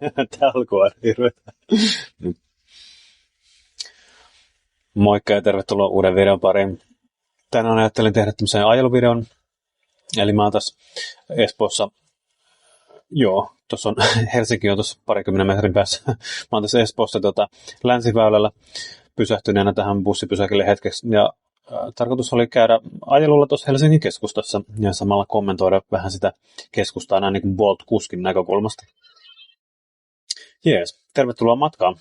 Tää alkoi aina hirveetä. Moikka ja tervetuloa uuden videon pariin. Tänään ajattelin tehdä tämmöisen ajeluvideon. Eli mä oon tässä Espoossa. Joo, tuossa on Helsinki on tuossa parikymmenen metrin päässä. Mä oon tässä Espoossa Länsiväylällä pysähtyneenä tähän bussipysäkille hetkeksi. Ja tarkoitus oli käydä ajelulla tuossa Helsingin keskustassa ja samalla kommentoida vähän sitä keskustaa näin niin kuin Bolt-kuskin näkökulmasta. Jees, tervetuloa matkaan.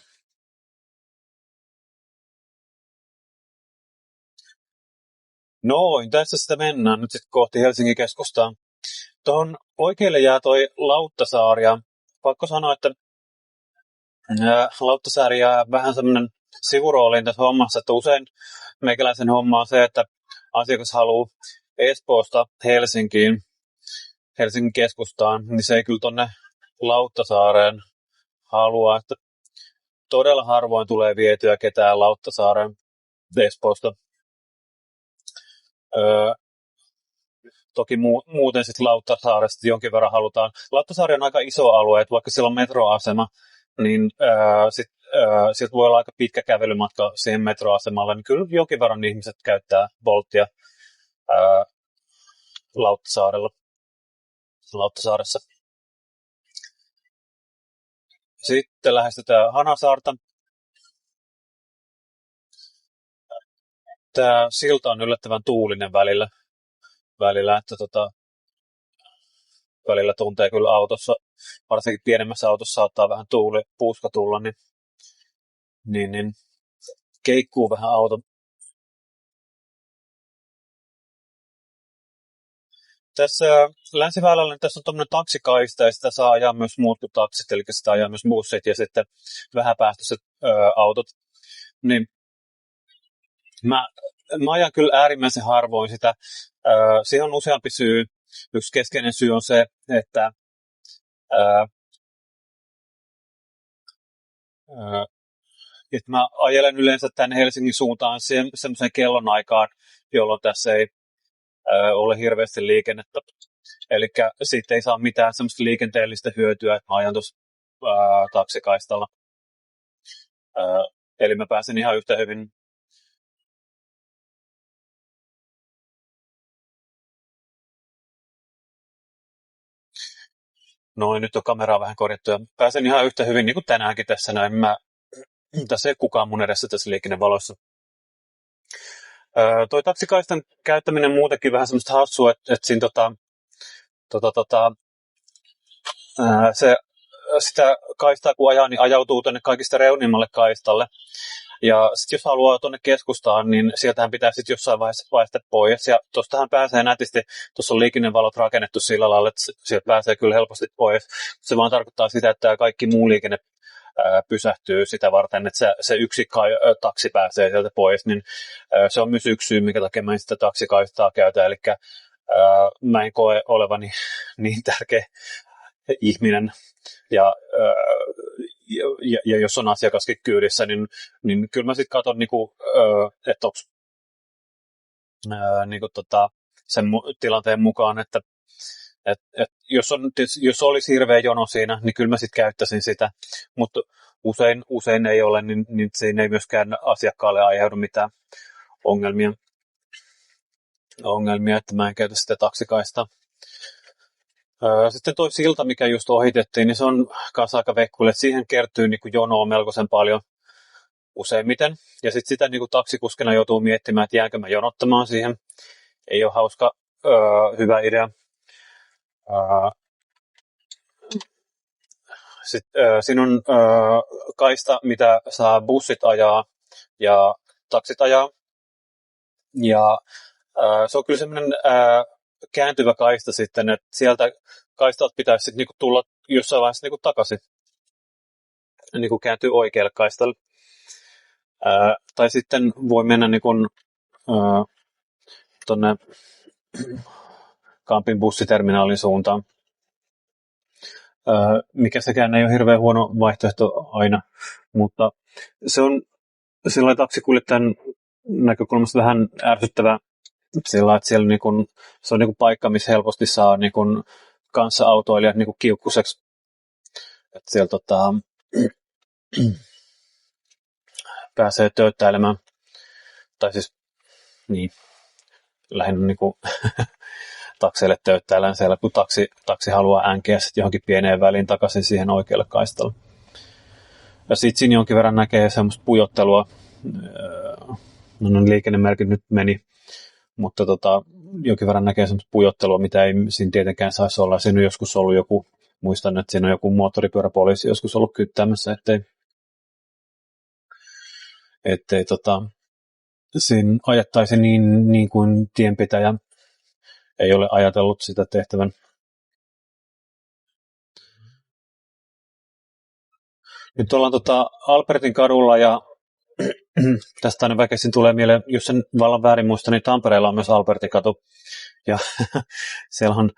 Noin, tässä sitä mennään nyt sitten kohti Helsingin keskustaa. Tuohon oikealle jää toi Lauttasaari ja pakko sanoa, että Lauttasaari jää vähän semmoinen sivurooliin tässä hommassa, että usein meikäläisen homma on se, että asiakas haluaa Espoosta Helsingin keskustaan, niin se ei kyllä tonne Lauttasaareen halua, että todella harvoin tulee vietyä ketään Lauttasaareen Espoosta. Toki muuten sitten Lauttasaaresta jonkin verran halutaan. Lauttasaari on aika iso alue, että vaikka siellä on metroasema, niin sieltä voi olla aika pitkä kävelymatka siihen metroasemalle, niin kyllä jonkin verran ihmiset käyttää Boltia Lauttasaaressa. Sitten lähestytään Hanasaarta. Tämä silta on yllättävän tuulinen välillä että välillä tuntee kyllä autossa, varsinkin pienemmässä autossa saattaa vähän puuska tulla, niin keikkuu vähän auto. Tässä Länsiväylällä niin tässä on tuommoinen taksikaista ja sitä saa ajaa myös muut kuin taksit, eli sitä ajaa myös bussit ja sitten vähäpäästöiset autot. Niin mä ajan kyllä äärimmäisen harvoin sitä. Siihen on useampi syy. Yksi keskeinen syy on se, että mä ajelen yleensä tänne Helsingin suuntaan semmoiseen kellonaikaan, jolloin tässä ei ole hirveästi liikennettä. Eli siitä ei saa mitään semmoista liikenteellistä hyötyä, että mä ajan tuossa taksikaistalla. Eli mä pääsen ihan yhtä hyvin. Noin, nyt on kameraa vähän korjattu ja pääsen ihan yhtä hyvin, niin kuin tänäänkin tässä näin. Tässä ei kukaan mun edessä tässä liikennevalossa. Toi taksikaistan käyttäminen muutenkin vähän semmoista hassua, että siinä sitä kaistaa kun ajaa, niin ajautuu tuonne kaikista reunimmalle kaistalle. Ja sitten jos haluaa tuonne keskustaan, niin sieltähän pitää sitten jossain vaiheessa vaihtaa pois. Ja tuostahan pääsee nätisti, tuossa on liikennevalot rakennettu sillä lailla, että sieltä pääsee kyllä helposti pois. Se vaan tarkoittaa sitä, että kaikki muu liikenne pysähtyy sitä varten, että se yksi taksi pääsee sieltä pois. Niin se on myös yksi syy, minkä takia mä en sitä taksikaistaa käytä. Eli mä en koe olevani niin tärkeä ihminen. Ja jos on asiakaskin kyydissä, niin kyllä mä sitten katson, että onko sen tilanteen mukaan, että jos olisi hirveä jono siinä, niin kyllä mä sitten käyttäisin sitä, mutta usein ei ole, niin siinä ei myöskään asiakkaalle aiheudu mitään ongelmia, että mä en käytä sitä taksikaista. Sitten tuo silta, mikä just ohitettiin, niin se on kanssa aika vekkuille. Siihen kertyy niin kuin jonoa melkoisen paljon useimmiten. Ja sitten sitä niin kuin taksikuskina joutuu miettimään, että jäänkö mä jonottamaan siihen. Ei ole hauska, hyvä idea. Sitten siinä on kaista, mitä saa bussit ajaa ja taksit ajaa. Ja se on kyllä semmoinen kääntyvä kaista sitten, että sieltä kaistat pitäisi sitten niinku tulla jossain vaiheessa niinku takaisin. Niinku kääntyy oikealle kaistalle. Tai sitten voi mennä niinku, tonne Kampin bussiterminaalin suuntaan. Mikä sekään ei ole hirveän huono vaihtoehto aina, mutta se on sillä taksikuljettajan näkökulmasta vähän ärsyttävää sillä, että siellä niinku, se on niinku paikka, missä helposti saa niinku kanssaautoilijat niinku kiukkuseksi Että siellä pääsee tööttäilemään, tai siis niin, lähinnä niinku takseille tööttäillään siellä, kun taksi haluaa änkeä sitten johonkin pieneen väliin takaisin siihen oikealle kaistalle. Ja sitten siinä jonkin verran näkee semmoista pujottelua. No liikennemerkit nyt meni, mutta jonkin verran näkee semmoista pujottelua, mitä ei siinä tietenkään saisi olla. Siinä on joskus ollut joku, muistan, että siinä on joku moottoripyöräpoliisi joskus ollut kyttäämässä, ettei siinä ajattaisi niin kuin tienpitäjä ei ole ajatellut sitä tehtävän. Nyt ollaan Albertin kadulla ja tästä aina väkisin tulee mieleen, jos sen vallan väärin muista, niin Tampereella on myös Albertin katu. Ja siellä on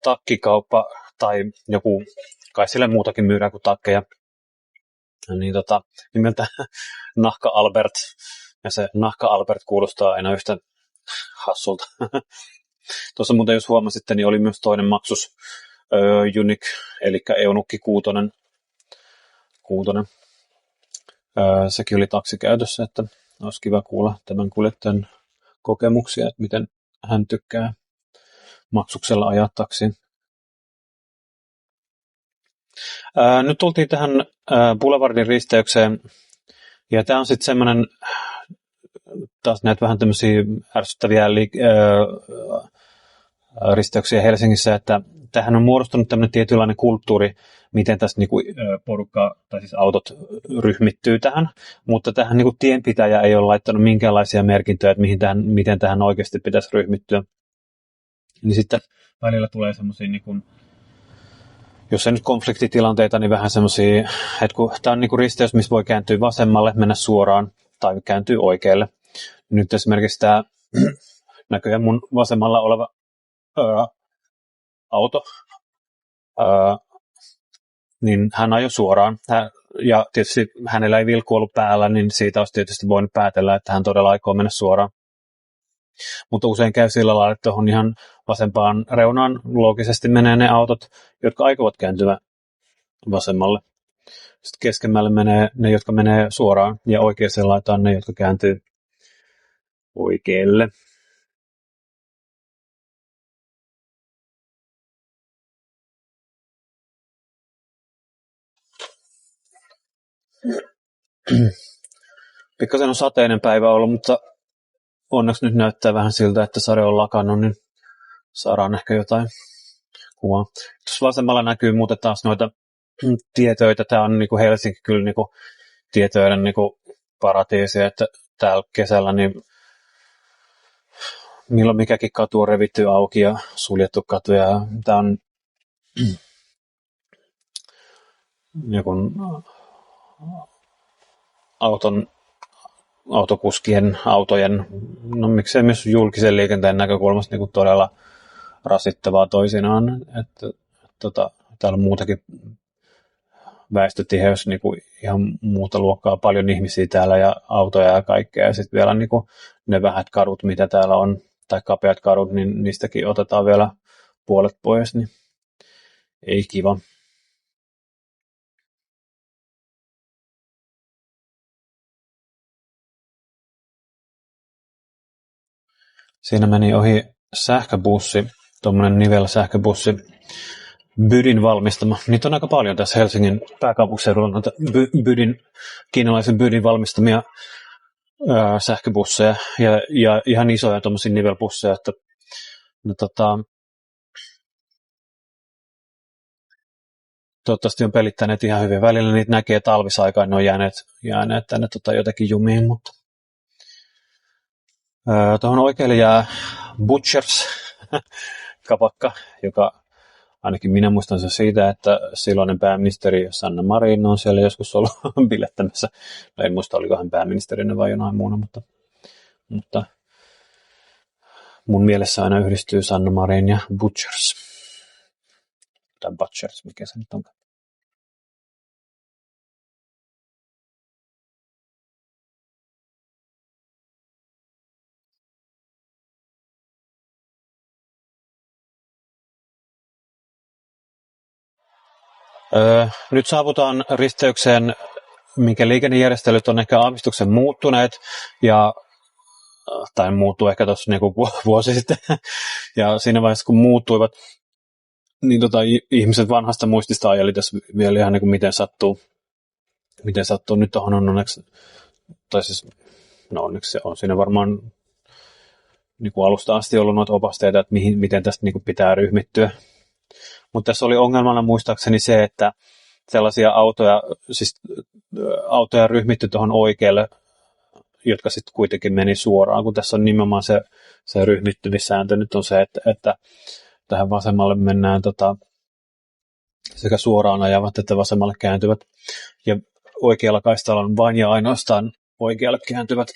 takkikauppa tai joku, kai sille muutakin myydään kuin takkeja. Niin nimeltä Nahka Albert. Ja se Nahka Albert kuulostaa aina yhtä hassulta. Tuossa muuten, jos huomasitte, niin oli myös toinen maksus Unique, eli Eunukki 6. Sekin oli taksikäytössä, että olisi kiva kuulla tämän kuljettajan kokemuksia, että miten hän tykkää maksuksella ajaa taksiin. Nyt tultiin tähän Boulevardin risteykseen, ja tämä on sitten semmoinen, taas näitä vähän tämmöisiä ärsyttäviä risteyksiä Helsingissä, että tähän on muodostunut tämmöinen tietynlainen kulttuuri, miten tässä niinku porukka, tai siis autot ryhmittyy tähän, mutta tähän niinku tienpitäjä ei ole laittanut minkäänlaisia merkintöjä, että miten tähän oikeasti pitäisi ryhmittyä. Niin sitten välillä tulee semmoisia, niinku, jos ei nyt konfliktitilanteita, niin vähän semmoisia, että kun tämä on niinku risteys, missä voi kääntyä vasemmalle, mennä suoraan, tai kääntyy oikealle. Nyt esimerkiksi tämä näköjään mun vasemmalla oleva auto, niin hän ajoi suoraan. Ja tietysti hänellä ei vilkku ollut päällä, niin siitä olisi tietysti voinut päätellä, että hän todella aikoo mennä suoraan. Mutta usein käy sillä lailla, että tuohon ihan vasempaan reunaan loogisesti menee ne autot, jotka aikovat kääntyä vasemmalle. Sitten keskemmälle menee ne, jotka menee suoraan, ja oikeaan laitaan ne, jotka kääntyy oikealle. Pikkasen on sateinen päivä ollut, mutta onneksi nyt näyttää vähän siltä, että sade on lakannut, niin saadaan ehkä jotain kuvaa. Tuossa vasemmalla näkyy muuten taas noita tietöitä. Tämä on niinku Helsinki kyllä niinku tietöiden niinku paratiisi, että täällä kesällä niin milloin mikäkin katu on revitty auki ja suljettu katu. Ja tämä on joku autokuskien, autojen, no miksei myös julkisen liikenteen näkökulmasta niin todella rasittavaa toisinaan. Että täällä on muutakin väestötiheys niin kuin ihan muuta luokkaa, paljon ihmisiä täällä ja autoja ja kaikkea. Ja sitten vielä niin kuin ne vähät kadut, mitä täällä on, tai kapeat kadut, niin niistäkin otetaan vielä puolet pois, niin ei kiva. Siinä meni ohi sähköbussi, tuommoinen nivelsähköbussi, Bydin valmistama. Niitä on aika paljon tässä Helsingin pääkaupunkiseudulla, noita kiinalaisen Bydin valmistamia sähköbusseja ja ihan isoja tuommoisia nivelbusseja, että no, toivottavasti on pelittäneet ihan hyvin. Välillä niitä näkee talvisaikaan, ne on jääneet tänne jotenkin jumiin, mutta tuohon oikealle jää Butchers kapakka, joka ainakin minä muistan se siitä, että silloinen pääministeri Sanna Marin on siellä joskus ollut bilettämässä. No en muista, oliko hän pääministerinä vai jonain muuna, mutta mun mielessä aina yhdistyy Sanna Marin ja Butchers. Tai Butchers, mikä se nyt on. Nyt saavutaan risteykseen, minkä liikennejärjestelyt on ehkä aavistuksen muuttuneet, tai muuttuu ehkä tuossa niinku vuosi sitten, ja siinä vaiheessa kun muuttuivat, niin ihmiset vanhasta muistista ajeli tässä vielä ihan niin miten sattuu. Nyt tuohon on onneksi, tai siis, no onneksi on siinä varmaan niin kuin alusta asti ollut noita opasteita, että miten tästä niin kuin pitää ryhmittyä. Mutta tässä oli ongelmana muistaakseni se, että sellaisia autoja ryhmitty tuohon oikealle, jotka sitten kuitenkin meni suoraan, kun tässä on nimenomaan se ryhmittymissääntö nyt on se, että tähän vasemmalle mennään sekä suoraan ajavat että vasemmalle kääntyvät. Ja oikealla kaistalla on vain ja ainoastaan oikealle kääntyvät.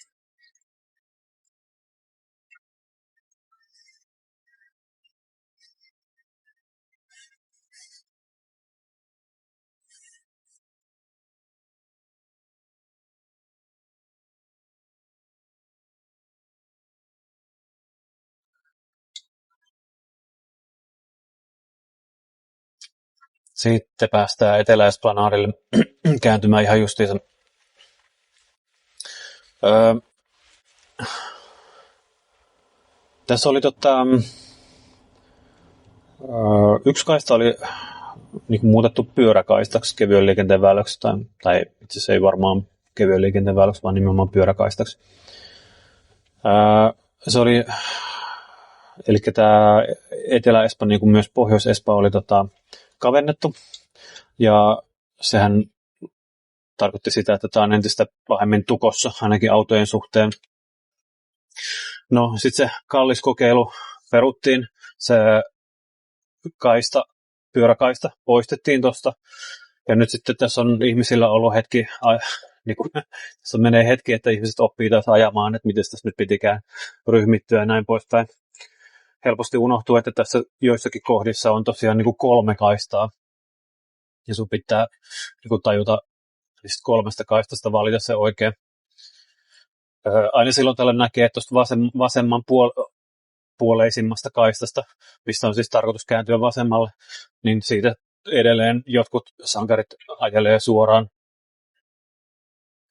Sitten päästään Etelä-Esplanadille kääntymään ihan justiinsa. Tässä oli yksi kaista oli niin kuin muutettu pyöräkaistaksi kevyen liikenteen väyläksi, tai itse asiassa ei varmaan kevyen liikenteen väyläksi, vaan nimenomaan pyöräkaistaksi. Se oli, eli tämä Etelä-Espa, niin kuin myös Pohjois-Espa, oli kavennettu, ja sehän tarkoitti sitä, että tämä on entistä pahemmin tukossa, ainakin autojen suhteen. No, sitten se kallis kokeilu peruttiin, se pyöräkaista poistettiin tuosta, ja nyt sitten tässä on ihmisillä ollut hetki, niin kuin, tässä menee hetki, että ihmiset oppii taas ajamaan, että miten tässä nyt pitikään ryhmittyä ja näin poispäin. Helposti unohtuu, että tässä joissakin kohdissa on tosiaan niin kuin 3 kaistaa, ja sun pitää niin kuin tajuta siis 3 kaistasta valita se oikein. Aina silloin tällöin näkee, että tuosta vasemman puoleisimmasta kaistasta, mistä on siis tarkoitus kääntyä vasemmalle, niin siitä edelleen jotkut sankarit ajelee suoraan.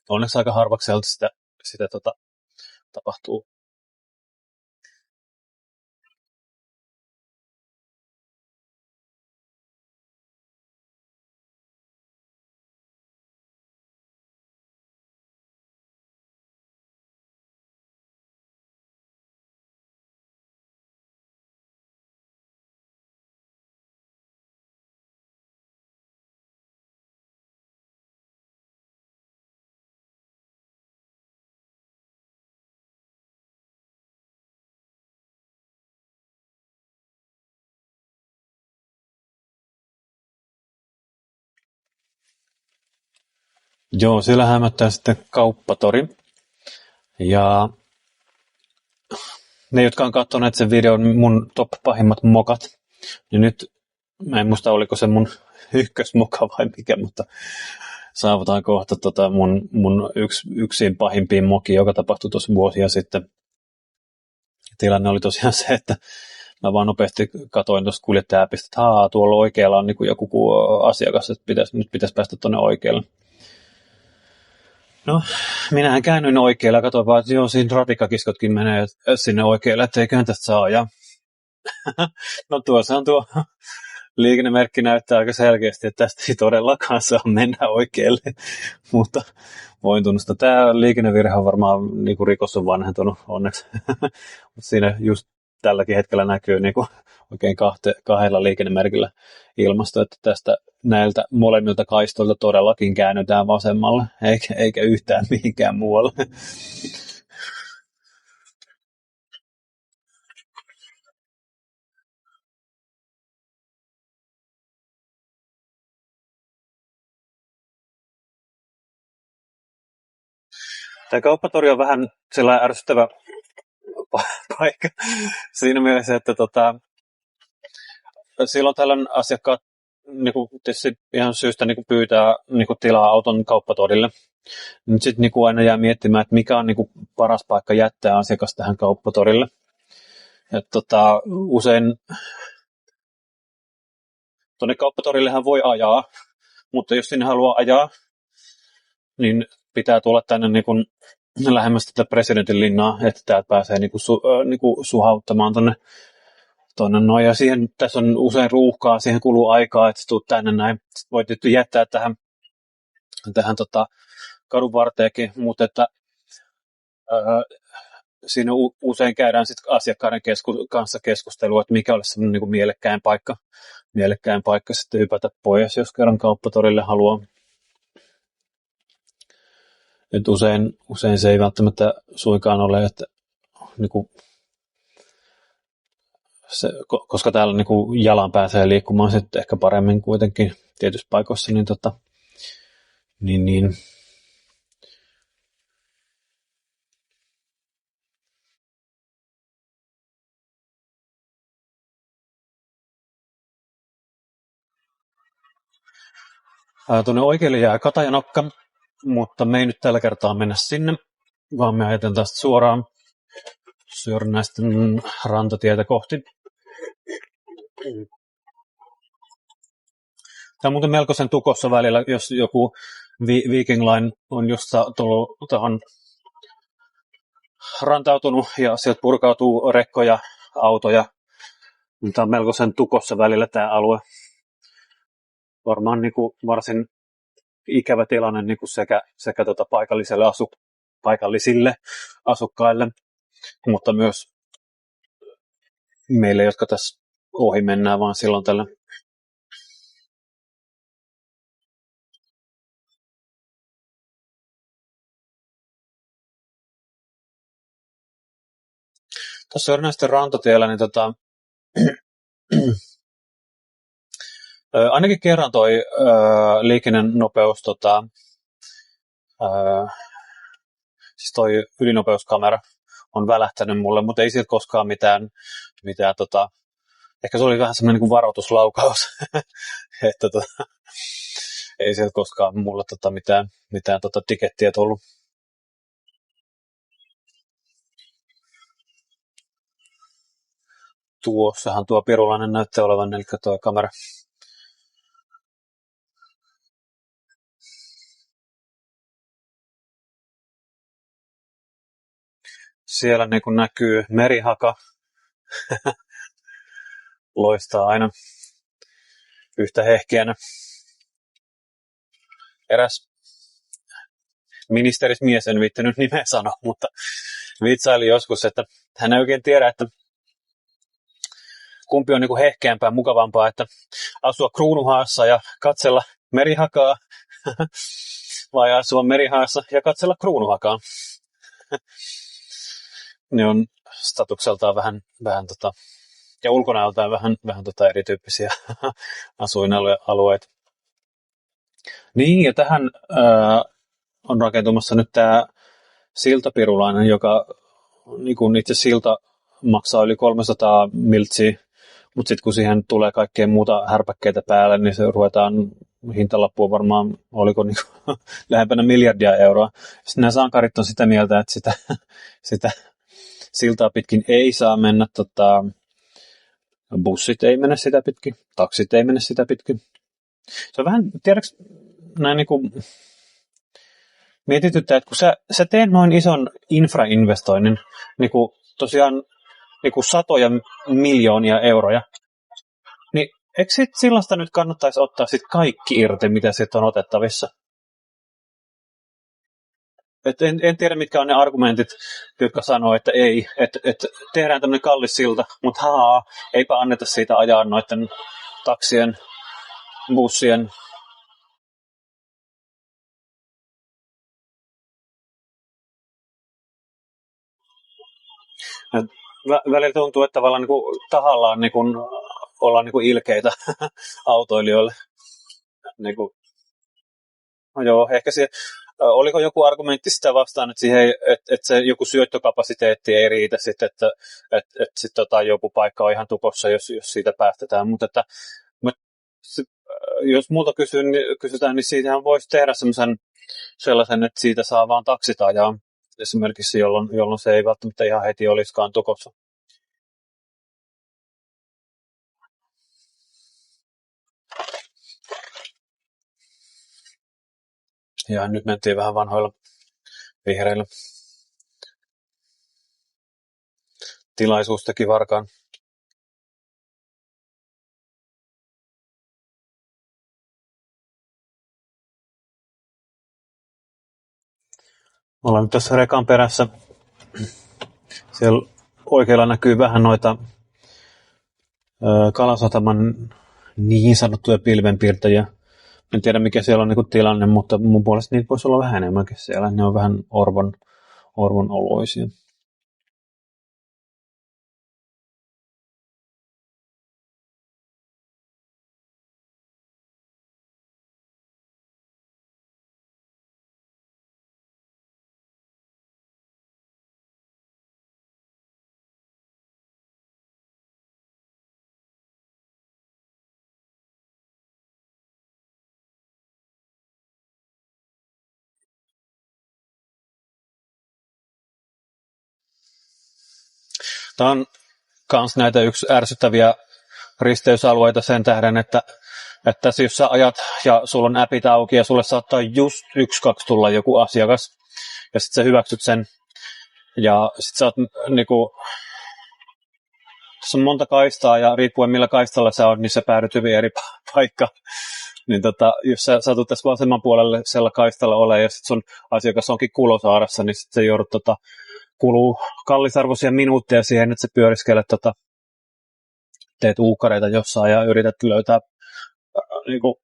Onneksi aika harvakselta sitä tapahtuu. Joo, siellä hämättää sitten kauppatori. Ja ne, jotka on katsoneet sen videon, mun top pahimmat mokat, niin nyt, mä en muista oliko se mun ykkösmoka vai mikä, mutta saavutaan kohta mun yksin pahimpiin mokiin, joka tapahtui tuossa vuosia sitten. Tilanne oli tosiaan se, että mä vaan nopeasti katoin tuosta kuljettaja-appista, että tuolla oikealla on niin joku asiakas, että nyt pitäisi päästä tuonne oikealle. No, minähän käännyin oikealle ja katsoin vaan, että joo, siinä ratikkakiskotkin menee sinne oikealle, että eiköhän tästä saa ajaa. No tuossa on tuo liikennemerkki näyttää aika selkeästi, että tästä ei todellakaan saa mennä oikealle, mutta voin tunnustaa, tämä liikennevirhe on varmaan, niin kuin rikos on vanhentunut onneksi, mutta siinä just tälläkin hetkellä näkyy niin kuin oikein kahdella liikennemerkillä ilmasto, että tästä näiltä molemmilta kaistoilta todellakin käännytään vasemmalle, eikä yhtään mihinkään muualle. Tämä kauppatori on vähän sellainen ärsyttävä paikka siinä mielessä, että silloin tällöin asiakkaat niin tietysti ihan syystä niin pyytää niin tilaa auton kauppatorille. Nyt sitten niin aina jää miettimään, että mikä on niin paras paikka jättää asiakas tähän kauppatorille. Usein tuonne kauppatorillehän voi ajaa, mutta jos sinne haluaa ajaa, niin pitää tulla tänne niin kuin lähemmäs tätä presidentin linnaa, että täältä pääsee niin kuin suhauttamaan tuonne noin. Ja siihen, tässä on usein ruuhkaa, siihen kuluu aikaa, että tuut tänne näin. Sitten voi tietysti jättää tähän kadun varteenkin, mutta että siinä usein käydään sit asiakkaiden kanssa keskustelua, että mikä olisi semmoinen niin mielekkäin paikka sitten hypätä pois, jos kerran kauppatorille haluaa. Et usein se ei välttämättä suinkaan ole, että niin kuin koska täällä niin kuin jalan pääsee liikkumaan sitten ehkä paremmin kuitenkin tietyissä paikoissa, niin. Tuonne oikealle jää Katajanokka, mutta me ei nyt tällä kertaa mennä sinne, vaan me ajatellaan tästä suoraan Sörnäisten rantatietä kohti. Tämä on muuten melkoisen tukossa välillä, jos joku Viking Line on just tullut tähän rantautunut ja sieltä purkautuu rekkoja, autoja. Tämä on melkoisen tukossa välillä tämä alue. Varmaan niin kuin varsin ikävä tilanne niin kuin sekä paikallisille asukkaille, mutta myös meille, jotka tässä ohi mennään vaan silloin tällä. Tässä Sörnäisten rantatiellä, niin ainakin kerran toi liikennenopeus, siis toi ylinopeuskamera on välähtänyt mulle, mutta ei sieltä koskaan mitään ehkä se oli vähän semmoinen niin kuin varoituslaukaus, että ei sieltä koskaan mulle mitään tikettiä tullut. Tuossahan tuo pirulainen näyttää olevan, eli tuo kamera. Siellä niin kun näkyy merihaka. Loistaa aina yhtä hehkeänä. Eräs ministerismies, en viittänyt nimeä sanoa, mutta vitsaili joskus, että hän ei oikein tiedä, että kumpi on niin kuin hehkeämpää, mukavampaa, että asua Kruunuhaassa ja katsella merihakaa, vai asua merihaassa ja katsella Kruunuhakaa. Ne on statukseltaan vähän ja ulkonäöltään vähän erityyppisiä asuinalueita. Niin, ja tähän on rakentumassa nyt tämä siltapirulainen, joka niin kun itse silta maksaa yli 300 miltsiä, mutta sitten kun siihen tulee kaikkea muuta härpäkkeitä päälle, niin se ruvetaan hintalappua varmaan, oliko niin kuin, lähempänä miljardia euroa. Sitten nämä sankarit on sitä mieltä, että sitä siltaa pitkin ei saa mennä, bussit ei mene sitä pitkin, taksit ei mene sitä pitkin. Se on vähän, tiedätkö, näin niin kuin mietityttää, että kun sä teet noin ison infrainvestoinnin, niin kuin tosiaan niin kuin satoja miljoonia euroja, niin eikö sellaista nyt kannattaisi ottaa sit kaikki irti, mitä sitten on otettavissa? En tiedä, mitkä on ne argumentit, jotka sanoo, että ei, että tehdään tämmöinen kallis silta, mutta eipä anneta siitä ajaa noiden taksien, bussien. Välillä tuntuu, että tavallaan niin kuin tahallaan niin kuin ollaan niin kuin ilkeitä autoilijoille. Niin kuin, no joo, ehkä se, oliko joku argumentti sitä vastaan, että, että se joku syöttökapasiteetti ei riitä sitten, että sitten joku paikka on ihan tukossa, jos siitä päästetään, mutta että jos multa kysytään, niin siitähän voisi tehdä sellaisen, että siitä saa vaan taksit ajaa esimerkiksi, jolloin se ei välttämättä ihan heti olisikaan tukossa. Ja nyt mentiin vähän vanhoilla vihreillä. Tilaisuus teki varkaan. Ollaan nyt tässä rekan perässä. Siellä oikealla näkyy vähän noita Kalasataman niin sanottuja pilvenpiirtäjiä. En tiedä mikä siellä on niin tilanne, mutta mun puolesta niitä voisi olla vähän enemmänkin siellä. Ne on vähän orvon oloisia. Tämä on kans näitä yksi ärsyttäviä risteysalueita sen tähden, että jos sä ajat ja sulla on appit auki ja sulle saattaa just 1-2 tulla joku asiakas ja sit sä hyväksyt sen ja sit sä oot niinku, tässä on monta kaistaa ja riippuen millä kaistalla sä oot, niin sä päädyt hyvin eri paikka. Niin jos sä satut tässä vasemman puolelle siellä kaistalla ole ja sit sun asiakas onkin Kulosaaressa, niin sit sä joudut kuluu kallisarvoisia minuutteja siihen, että sä pyöriskelet teet uukkareita jossain ja yrität löytää niinku,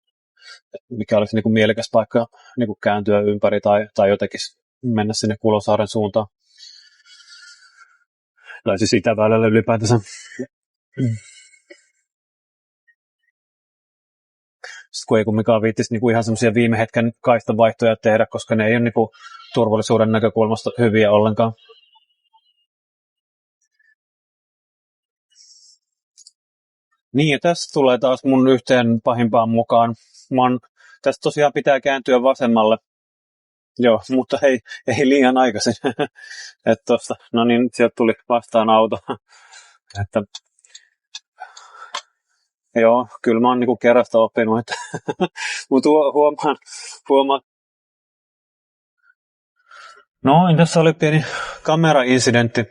mikä olisi niinku mielekäs paikka niinku kääntyä ympäri tai jotenkin mennä sinne Kulosaaren suuntaan. Tai siis Itäväylälle ylipäätänsä. Sitten kun ei kumminkaan viittisi niinku ihan semmoisia viime hetken kaistavaihtoja tehdä, koska ne ei ole niinku turvallisuuden näkökulmasta hyviä ollenkaan. Niin, ja tässä tulee taas mun yhteen pahimpaan mukaan. Tästä tosiaan pitää kääntyä vasemmalle. Joo, mutta ei liian aikaisin. Että tosta, no niin, sieltä tuli vastaan auto. Että, joo, kyllä mä oon niinku kerrasta oppinut, että mutta huomaan. No, tässä oli pieni kamerainsidentti.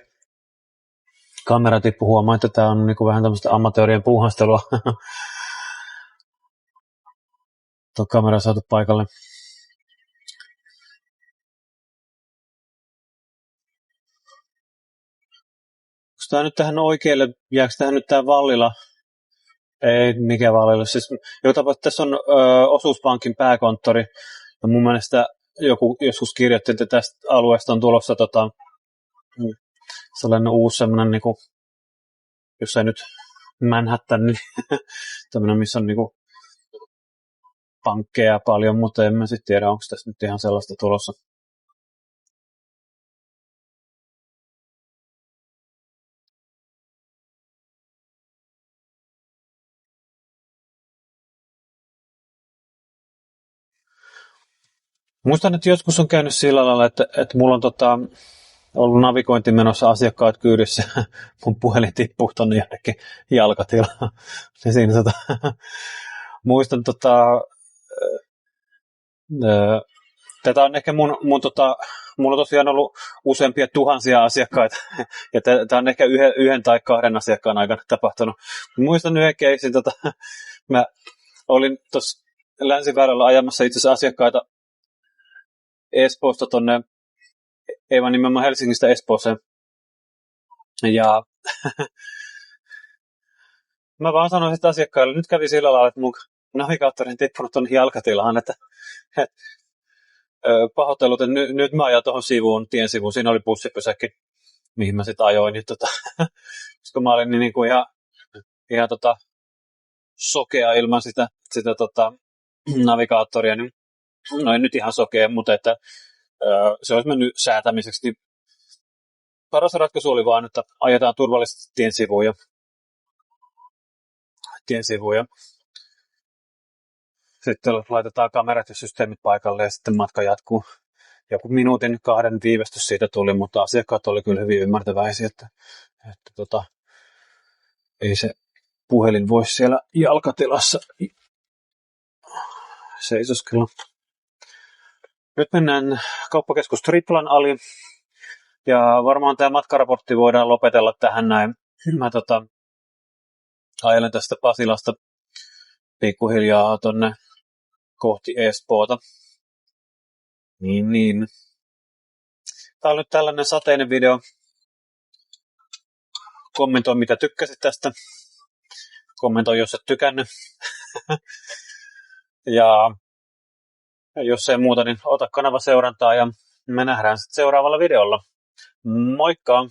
Kamera tippui, huomaan, että tää on niinku vähän tämmöistä amatöörien puuhastelua. Tuo kamera saatu paikalle. Onko tää nyt tähän oikealle, jääkö tähän nyt tää Vallila? Ei, mikä Vallila. Siis, tässä on osuuspankin pääkonttori. Ja mun mielestä joku joskus kirjoitti, että tästä alueesta on tulossa sellainen uusi semmoinen, niinku, jos ei nyt Manhattan, niin tämmöinen, missä on niinku pankkeja paljon, mutta en mä sitten tiedä, onko tässä nyt ihan sellaista tulossa. Muistan, että joskus on käynyt sillä lailla, että mulla on ollut navigointi menossa asiakkaat kyydissä, mun puhelin tippuu tonne jonnekin jalkatilaan. Ja siinä muistan tätä on ehkä mulla on tosiaan ollut useampia tuhansia asiakkaita, ja tämä on ehkä yhden tai kahden asiakkaan aikana tapahtunut. Muistan yhden keisin, mä olin tuossa Länsiväylällä ajamassa itse asiassa asiakkaita Espoosta tonne, ei vaan nimenomaan Helsingistä Espooseen. Ja mä vaan sanoin sitten asiakkaille, nyt kävi sillä lailla, että mun navigaattorin tippunut tuonne jalkatilaan, että pahoittelut, että nyt mä ajan tuohon tien sivuun, siinä oli bussipysäkki, mihin mä sitten ajoin, niin koska mä olin niin kuin ihan sokea ilman sitä navigaattoria, niin no ei nyt ihan sokea, mutta että se olisi mennyt säätämiseksi, niin paras ratkaisu oli vaan, että ajetaan turvallisesti tien sivuun ja sitten laitetaan kamerat ja systeemit paikalle ja sitten matka jatkuu. Joku minuutin 2 viivästys siitä tuli, mutta asiakkaat oli kyllä hyvin ymmärtäväisiä, että ei se puhelin voi siellä jalkatilassa seisoskella. Nyt mennään kauppakeskus Triplan ali. Ja varmaan tämä matkaraportti voidaan lopetella tähän näin. Mä ajelen tästä Pasilasta pikkuhiljaa tonne kohti Espoota. Niin. Tää on nyt tällainen sateinen video. Kommentoi mitä tykkäsit tästä. Kommentoi jos et tykännyt. Ja jos ei muuta, niin ota kanava seurantaa ja me nähdään sitten seuraavalla videolla. Moikka!